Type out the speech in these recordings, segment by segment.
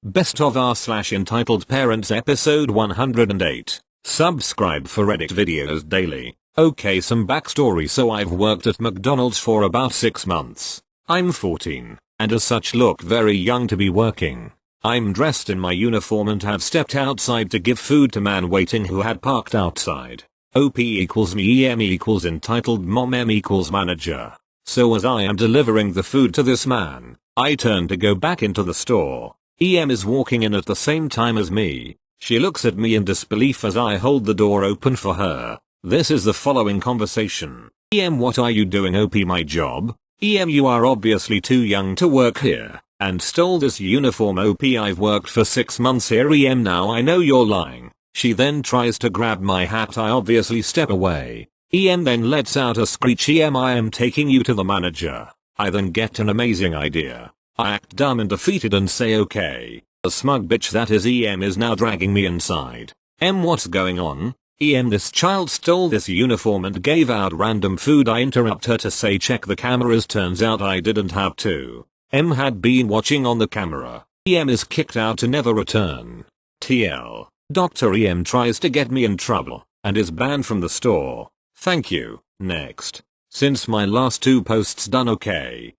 Best of r/entitled parents episode 108. Subscribe for edit videos daily. Okay, some backstory. So I've worked at McDonald's for about 6 months. I'm 14, and as such look very young to be working. I'm dressed in my uniform and have stepped outside to give food to man waiting who had parked outside. OP equals me, EM equals entitled mom, M equals manager. So as I am delivering the food to this man, I turn to go back into the store. EM is walking in at the same time as me. She looks at me in disbelief as I hold the door open for her. This is the following conversation. EM, what are you doing? OP, my job. EM, you are obviously too young to work here, and stole this uniform. OP, I've worked for 6 months here. EM, now I know you're lying. She then tries to grab my hat. I obviously step away. EM then lets out a screech. EM, I am taking you to the manager. I then get an amazing idea. I act dumb and defeated and say okay. The smug bitch that is EM is now dragging me inside. M, what's going on? EM, this child stole this uniform and gave out random food. I interrupt her to say check the cameras. Turns out I didn't have to. M had been watching on the camera. EM is kicked out to never return. TL. Dr. EM tries to get me in trouble and is banned from the store. Thank you. Next. Since my last 2 posts done okay.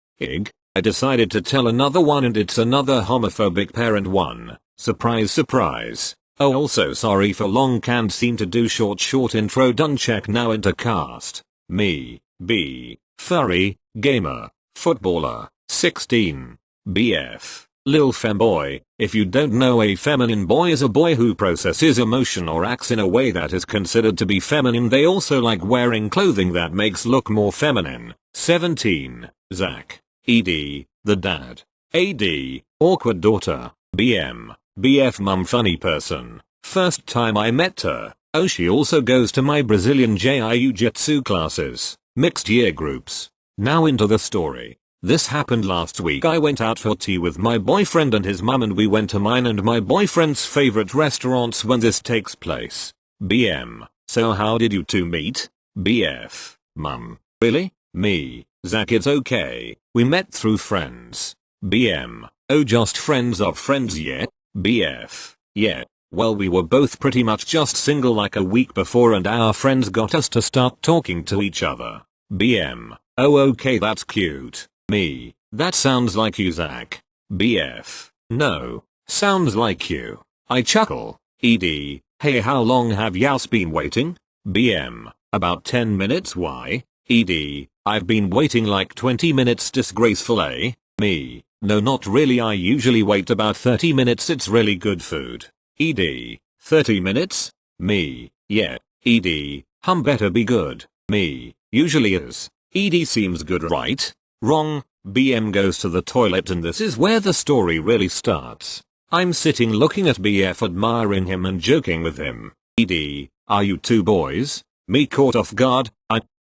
I decided to tell another one, and it's another homophobic parent one. Surprise surprise. Oh, also sorry for long, can't seem to do short intro. Done. Check now. Enter cast. Me, B, furry, gamer, footballer, 16, BF, lil femboy. If you don't know, a feminine boy is a boy who processes emotion or acts in a way that is considered to be feminine. They also like wearing clothing that makes look more feminine. 17, Zach. ED, the dad. AD, awkward daughter. BM, BF mum, funny person. First time I met her. Oh, she also goes to my Brazilian jiu-jitsu classes. Mixed year groups. Now into the story. This happened last week. I went out for tea with my boyfriend and his mum, and we went to mine and my boyfriend's favorite restaurants when this takes place. BM, so how did you two meet? BF, mum, really? Me, Zach, it's okay. We met through friends. BM, oh, just friends of friends yet? BF, yeah, well, we were both pretty much just single like a week before and our friends got us to start talking to each other. BM, oh, okay, that's cute. Me, that sounds like you, Zach. BF, no, sounds like you. I chuckle. ED, hey, how long have yous been waiting? BM, about 10 minutes. Why? ED, I've been waiting like 20 minutes. Disgraceful, eh? Me, no, not really. I usually wait about 30 minutes. It's really good food. ED, 30 minutes? Me, yeah. ED, better be good. Me, usually is. ED, seems good, right? Wrong. BM goes to the toilet, and this is where the story really starts. I'm sitting looking at BF, admiring him and joking with him. ED, are you two boys? Me, caught off guard.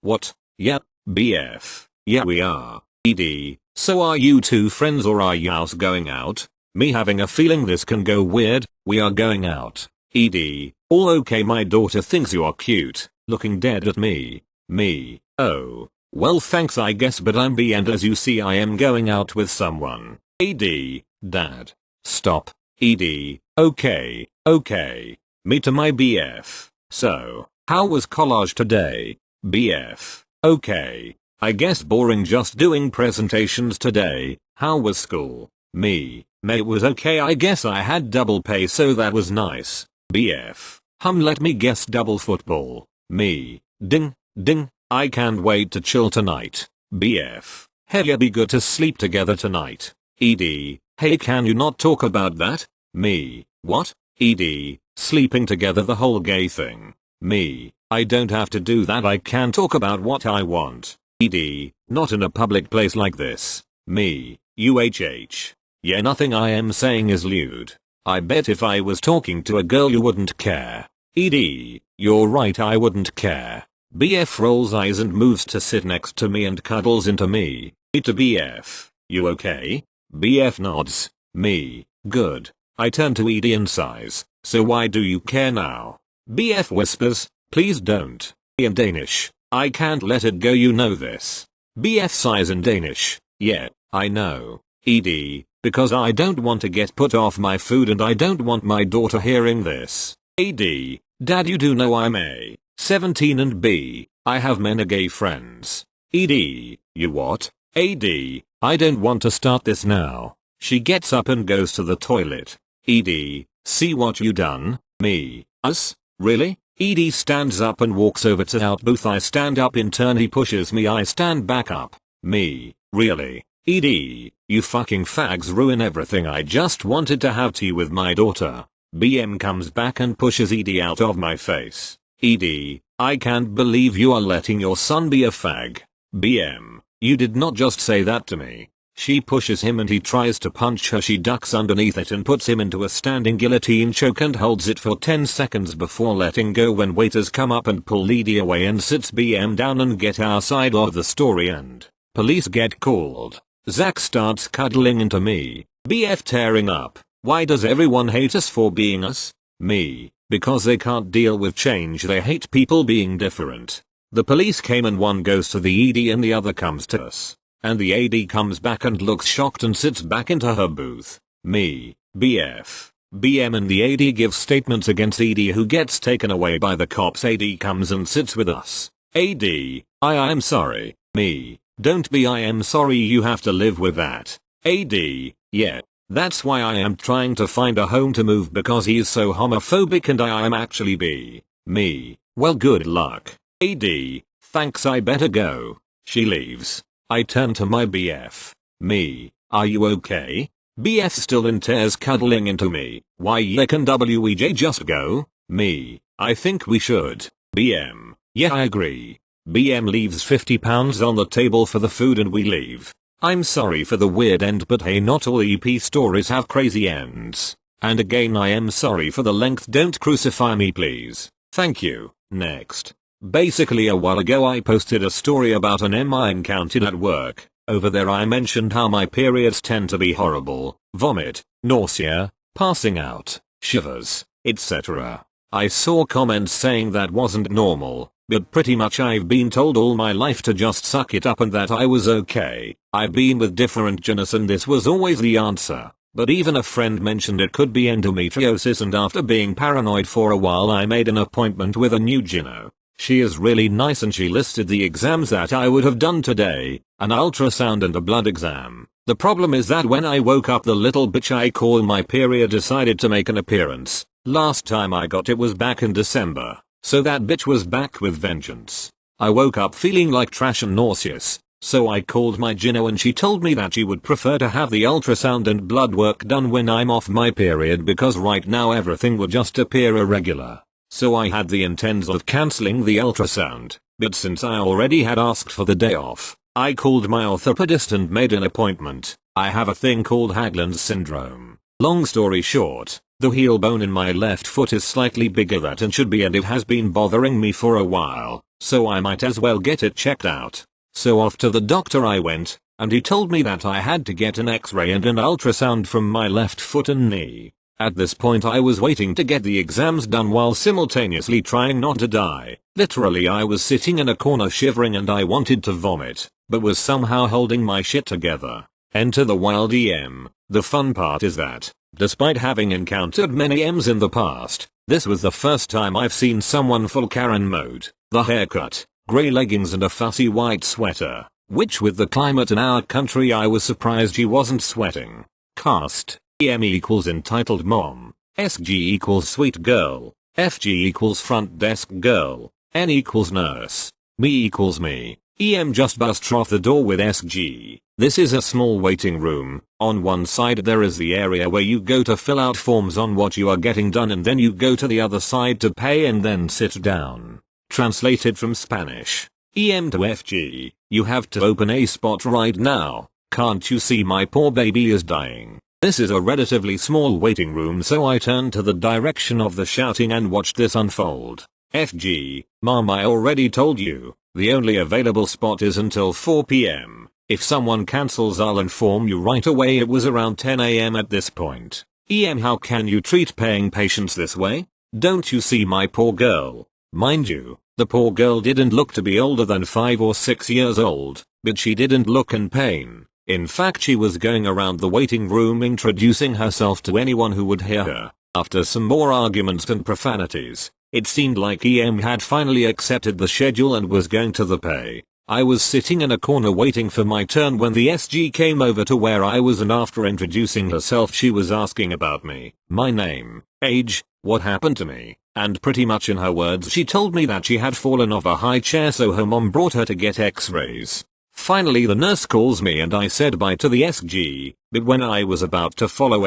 What? Yep. BF, yeah, we are. ED, so are you two friends or are yous going out? Me, having a feeling this can go weird. We are going out. ED, all okay. My daughter thinks you are cute. Looking dead at me. Me, oh, well, thanks I guess, but I'm B, and as you see I am going out with someone. AD, dad. Stop. ED, okay. Me to my BF. So, how was college today? BF, okay. I guess boring, just doing presentations today. How was school? Me, it was okay. I guess I had double pay, so that was nice. BF, let me guess, double football. Me, ding, I can't wait to chill tonight. BF, hell yeah, be good to sleep together tonight. ED, hey, can you not talk about that? Me, what? ED, sleeping together, the whole gay thing. Me, I don't have to do that. I can talk about what I want. ED, not in a public place like this. Me, UHH. Yeah, nothing I am saying is lewd. I bet if I was talking to a girl you wouldn't care. ED, you're right, I wouldn't care. BF rolls eyes and moves to sit next to me and cuddles into me. E to BF, you okay? BF nods. Me, good. I turn to ED and sighs. So why do you care now? BF whispers, please don't. In Danish, I can't let it go, you know this. BF sighs in Danish, yeah, I know. ED, because I don't want to get put off my food and I don't want my daughter hearing this. AD, Dad, you do know I'm A, 17 and B, I have many gay friends. ED, you what? AD, I don't want to start this now. She gets up and goes to the toilet. ED, see what you done? Me, us? Really? ED stands up and walks over to out booth. I stand up in turn, he pushes me, I stand back up. Me, really? ED, you fucking fags ruin everything, I just wanted to have tea with my daughter. BM comes back and pushes ED out of my face. ED, I can't believe you are letting your son be a fag. BM, you did not just say that to me. She pushes him and he tries to punch her. She ducks underneath it and puts him into a standing guillotine choke and holds it for 10 seconds before letting go when waiters come up and pull ED away and sits BM down and get our side of the story and police get called. Zach starts cuddling into me. BF tearing up. Why does everyone hate us for being us? Me, because they can't deal with change, they hate people being different. The police came and one goes to the ED and the other comes to us. And the AD comes back and looks shocked and sits back into her booth. Me, BF, BM and the AD give statements against ED who gets taken away by the cops. AD comes and sits with us. AD, I am sorry. Me, don't be I am sorry, you have to live with that. AD, yeah, that's why I am trying to find a home to move because he is so homophobic and I am actually B. Me, well good luck. AD, thanks, I better go. She leaves. I turn to my BF. Me, are you okay? BF still in tears cuddling into me. Why can WEJ just go? Me, I think we should. BM, yeah I agree. BM leaves £50 on the table for the food and we leave. I'm sorry for the weird end, but hey, not all EP stories have crazy ends. And again I am sorry for the length, don't crucify me please. Thank you. Next. Basically a while ago I posted a story about an M I encountered at work. Over there I mentioned how my periods tend to be horrible, vomit, nausea, passing out, shivers, etc. I saw comments saying that wasn't normal, but pretty much I've been told all my life to just suck it up and that I was okay. I've been with different gynos and this was always the answer. But even a friend mentioned it could be endometriosis, and after being paranoid for a while I made an appointment with a new gyno. She is really nice and she listed the exams that I would have done today, an ultrasound and a blood exam. The problem is that when I woke up the little bitch I call my period decided to make an appearance. Last time I got it was back in December, so that bitch was back with vengeance. I woke up feeling like trash and nauseous, so I called my gyno and she told me that she would prefer to have the ultrasound and blood work done when I'm off my period because right now everything would just appear irregular. So I had the intent of cancelling the ultrasound, but since I already had asked for the day off, I called my orthopedist and made an appointment. I have a thing called Haglund's syndrome. Long story short, the heel bone in my left foot is slightly bigger than it should be and it has been bothering me for a while, so I might as well get it checked out. So off to the doctor I went, and he told me that I had to get an x-ray and an ultrasound from my left foot and knee. At this point I was waiting to get the exams done while simultaneously trying not to die. Literally I was sitting in a corner shivering and I wanted to vomit, but was somehow holding my shit together. Enter the wild EM. The fun part is that, despite having encountered many M's in the past, this was the first time I've seen someone full Karen mode. The haircut, grey leggings and a fussy white sweater, which with the climate in our country I was surprised she wasn't sweating. Cast. EM equals entitled mom, SG equals sweet girl, FG equals front desk girl, N equals nurse, me equals me. EM just busts off the door with SG. This is a small waiting room. On one side there is the area where you go to fill out forms on what you are getting done and then you go to the other side to pay and then sit down. Translated from Spanish. EM to FG, you have to open a spot right now. Can't you see my poor baby is dying? This is a relatively small waiting room, so I turned to the direction of the shouting and watched this unfold. FG, Mom, I already told you, the only available spot is until 4 PM. If someone cancels I'll inform you right away. It was around 10 AM at this point. EM, how can you treat paying patients this way? Don't you see my poor girl? Mind you, the poor girl didn't look to be older than 5 or 6 years old, but she didn't look in pain. In fact, she was going around the waiting room introducing herself to anyone who would hear her. After some more arguments and profanities, it seemed like EM had finally accepted the schedule and was going to the pay. I was sitting in a corner waiting for my turn when the SG came over to where I was, and after introducing herself she was asking about me, my name, age, what happened to me, and pretty much in her words she told me that she had fallen off a high chair so her mom brought her to get x-rays. Finally the nurse calls me and I said bye to the SG, but when I was about to follow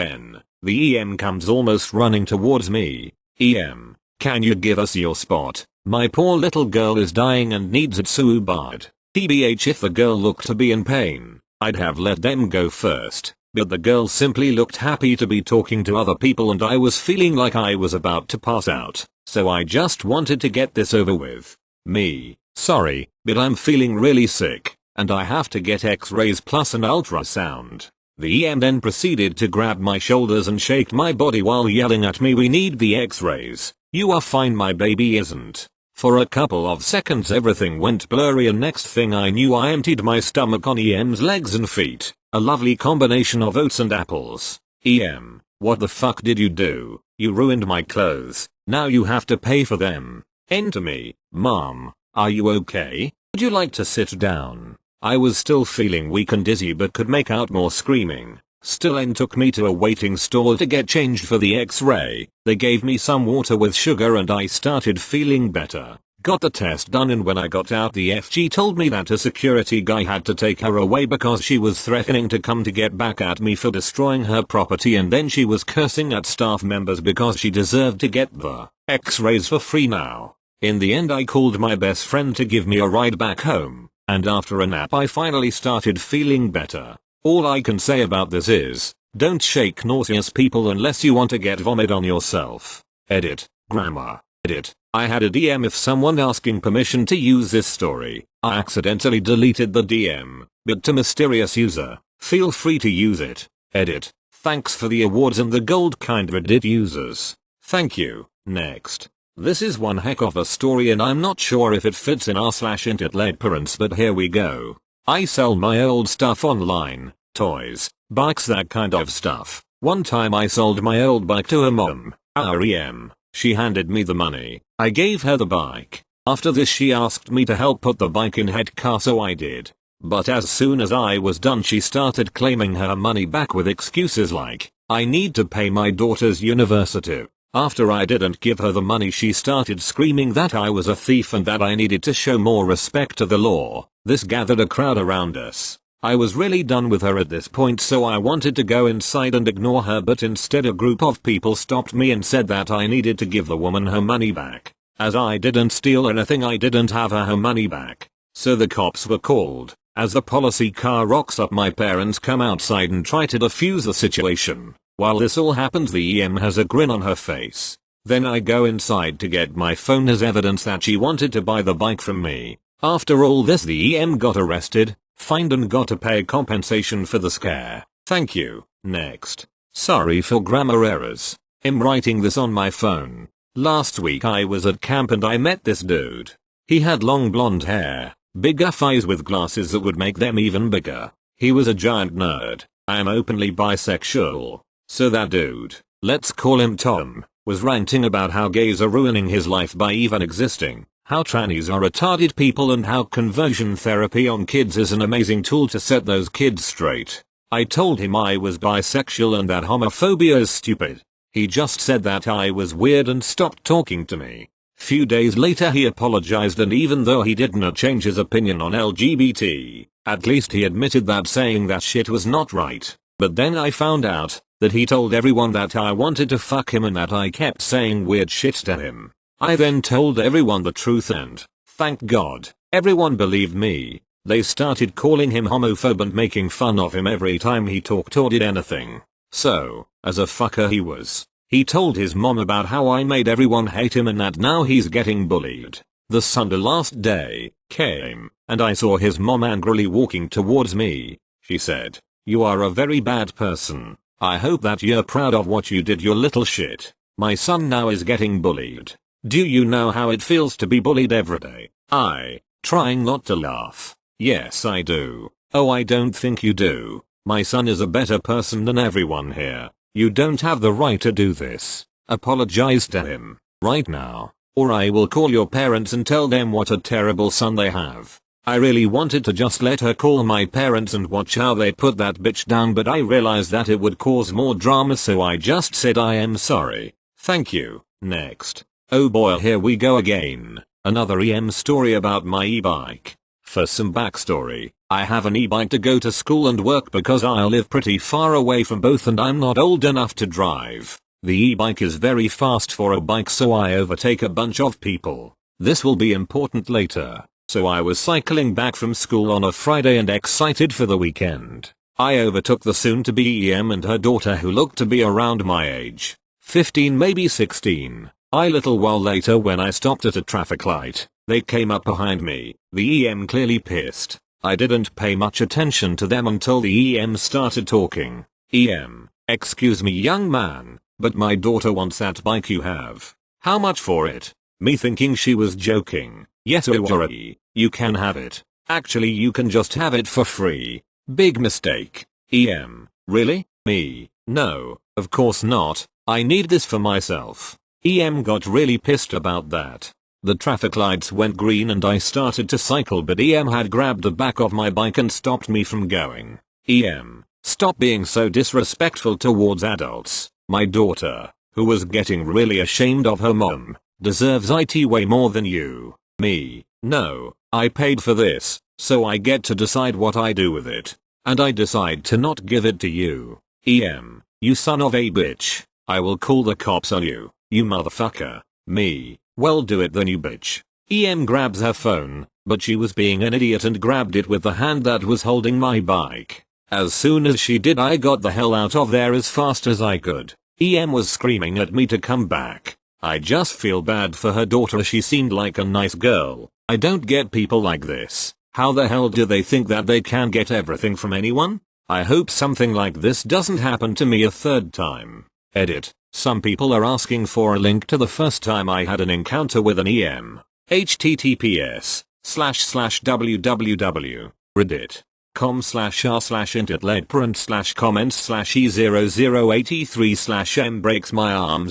the EM comes almost running towards me. EM, can you give us your spot? My poor little girl is dying and needs it so bad. TBH, if the girl looked to be in pain, I'd have let them go first, but the girl simply looked happy to be talking to other people and I was feeling like I was about to pass out, so I just wanted to get this over with. Me, sorry, but I'm feeling really sick, and I have to get x-rays plus an ultrasound. The EM then proceeded to grab my shoulders and shake my body while yelling at me, we need the x-rays. You are fine, my baby isn't. For a couple of seconds everything went blurry and next thing I knew I emptied my stomach on EM's legs and feet. A lovely combination of oats and apples. EM, what the fuck did you do? You ruined my clothes. Now you have to pay for them. Enter me. Mom, are you okay? Would you like to sit down? I was still feeling weak and dizzy but could make out more screaming. Still N took me to a waiting stall to get changed for the x-ray. They gave me some water with sugar and I started feeling better. Got the test done and when I got out the FG told me that a security guy had to take her away because she was threatening to come to get back at me for destroying her property, and then she was cursing at staff members because she deserved to get the x-rays for free now. In the end I called my best friend to give me a ride back home, and after a nap I finally started feeling better. All I can say about this is, don't shake nauseous people unless you want to get vomit on yourself. Edit. Grammar. Edit. I had a DM if someone asking permission to use this story. I accidentally deleted the DM, but to mysterious user, feel free to use it. Edit. Thanks for the awards and the gold kind Reddit users. Thank you. Next. This is one heck of a story and I'm not sure if it fits in r/EntitledParents, but here we go. I sell my old stuff online, toys, bikes, that kind of stuff. One time I sold my old bike to a mom, REM. She handed me the money. I gave her the bike. After this she asked me to help put the bike in head car, so I did. But as soon as I was done she started claiming her money back with excuses like, I need to pay my daughter's university. After I didn't give her the money she started screaming that I was a thief and that I needed to show more respect to the law. This gathered a crowd around us. I was really done with her at this point, so I wanted to go inside and ignore her, but instead a group of people stopped me and said that I needed to give the woman her money back. As I didn't steal anything I didn't have her money back. So the cops were called. As the policy car rocks up my parents come outside and try to defuse the situation. While this all happens the EM has a grin on her face. Then I go inside to get my phone as evidence that she wanted to buy the bike from me. After all this the EM got arrested, fined and got to pay compensation for the scare. Thank you. Next. Sorry for grammar errors. I'm writing this on my phone. Last week I was at camp and I met this dude. He had long blonde hair, big eyes with glasses that would make them even bigger. He was a giant nerd. I am openly bisexual. So that dude, let's call him Tom, was ranting about how gays are ruining his life by even existing, how trannies are retarded people, and how conversion therapy on kids is an amazing tool to set those kids straight. I told him I was bisexual and that homophobia is stupid. He just said that I was weird and stopped talking to me. Few days later he apologized, and even though he didn't change his opinion on LGBT, at least he admitted that saying that shit was not right. But then I found out that he told everyone that I wanted to fuck him and that I kept saying weird shit to him. I then told everyone the truth and, thank God, everyone believed me. They started calling him homophobe and making fun of him every time he talked or did anything. So, as a fucker he was. He told his mom about how I made everyone hate him and that now he's getting bullied. The Sunday last day came, and I saw his mom angrily walking towards me. She said, "You are a very bad person. I hope that you're proud of what you did, you little shit. My son now is getting bullied. Do you know how it feels to be bullied every day?" I, trying not to laugh. Yes I do. Oh, I don't think you do. My son is a better person than everyone here. You don't have the right to do this. Apologize to him right now, or I will call your parents and tell them what a terrible son they have. I really wanted to just let her call my parents and watch how they put that bitch down, but I realized that it would cause more drama, so I just said I am sorry. Thank you. Next. Oh boy, here we go again. Another EM story about my e-bike. For some backstory, I have an e-bike to go to school and work because I live pretty far away from both and I'm not old enough to drive. The e-bike is very fast for a bike, so I overtake a bunch of people. This will be important later. So I was cycling back from school on a Friday and excited for the weekend. I overtook the soon-to-be EM and her daughter, who looked to be around my age. 15, maybe 16. A little while later, when I stopped at a traffic light, they came up behind me. The EM clearly pissed. I didn't pay much attention to them until the EM started talking. EM, excuse me young man, but my daughter wants that bike you have. How much for it? Me thinking she was joking. Yes, worry. You can have it. Actually, you can just have it for free. Big mistake. EM, really? Me? No, of course not. I need this for myself. EM got really pissed about that. The traffic lights went green and I started to cycle, but EM had grabbed the back of my bike and stopped me from going. EM, stop being so disrespectful towards adults. My daughter, who was getting really ashamed of her mom, deserves it way more than you. Me, no, I paid for this, so I get to decide what I do with it. And I decide to not give it to you. EM, you son of a bitch. I will call the cops on you, you motherfucker. Me, well do it then you bitch. EM grabs her phone, but she was being an idiot and grabbed it with the hand that was holding my bike. As soon as she did, I got the hell out of there as fast as I could. EM was screaming at me to come back. I just feel bad for her daughter, she seemed like a nice girl. I don't get people like this. How the hell do they think that they can get everything from anyone? I hope something like this doesn't happen to me a third time. Edit. Some people are asking for a link to the first time I had an encounter with an EM. https://www.reddit.com/r/EntitledParents/comments/e0083/m breaks my arm/.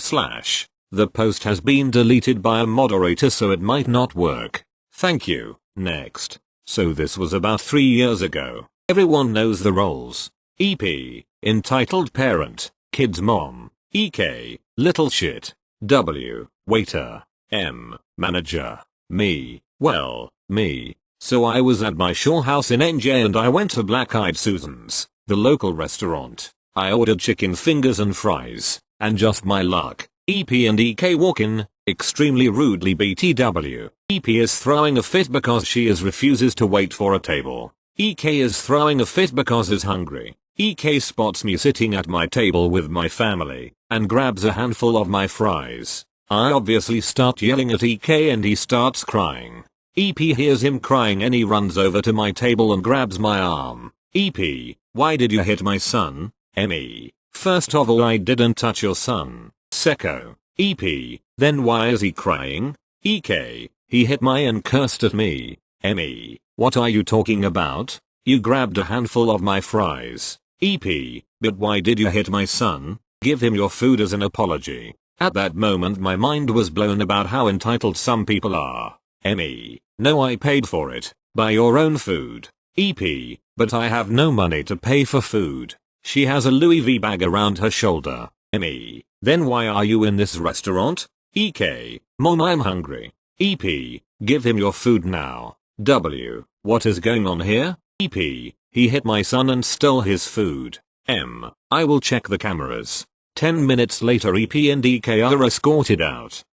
The post has been deleted by a moderator, so it might not work. Thank you. Next. So this was about 3 years ago. Everyone knows the roles. EP, entitled parent, kid's mom. EK, little shit. W, waiter. M, manager. Me, well, me. So I was at my Shaw house in NJ and I went to Black Eyed Susan's, the local restaurant. I ordered chicken fingers and fries, and just my luck, EP and EK walk in, extremely rudely BTW. EP is throwing a fit because she refuses to wait for a table. EK is throwing a fit because is hungry. EK spots me sitting at my table with my family, and grabs a handful of my fries. I obviously start yelling at EK and he starts crying. EP hears him crying and he runs over to my table and grabs my arm. EP, why did you hit my son? ME, first of all I didn't touch your son. Secco, EP, then why is he crying? EK, he hit me and cursed at me. ME, what are you talking about? You grabbed a handful of my fries. EP, but why did you hit my son? Give him your food as an apology. At that moment my mind was blown about how entitled some people are. ME, no, I paid for it. Buy your own food. EP, but I have no money to pay for food. She has a Louis V bag around her shoulder. ME, then why are you in this restaurant? EK, mom, I'm hungry. EP, give him your food now. W, what is going on here? EP, he hit my son and stole his food. M, I will check the cameras. 10 minutes later EP and EK are escorted out.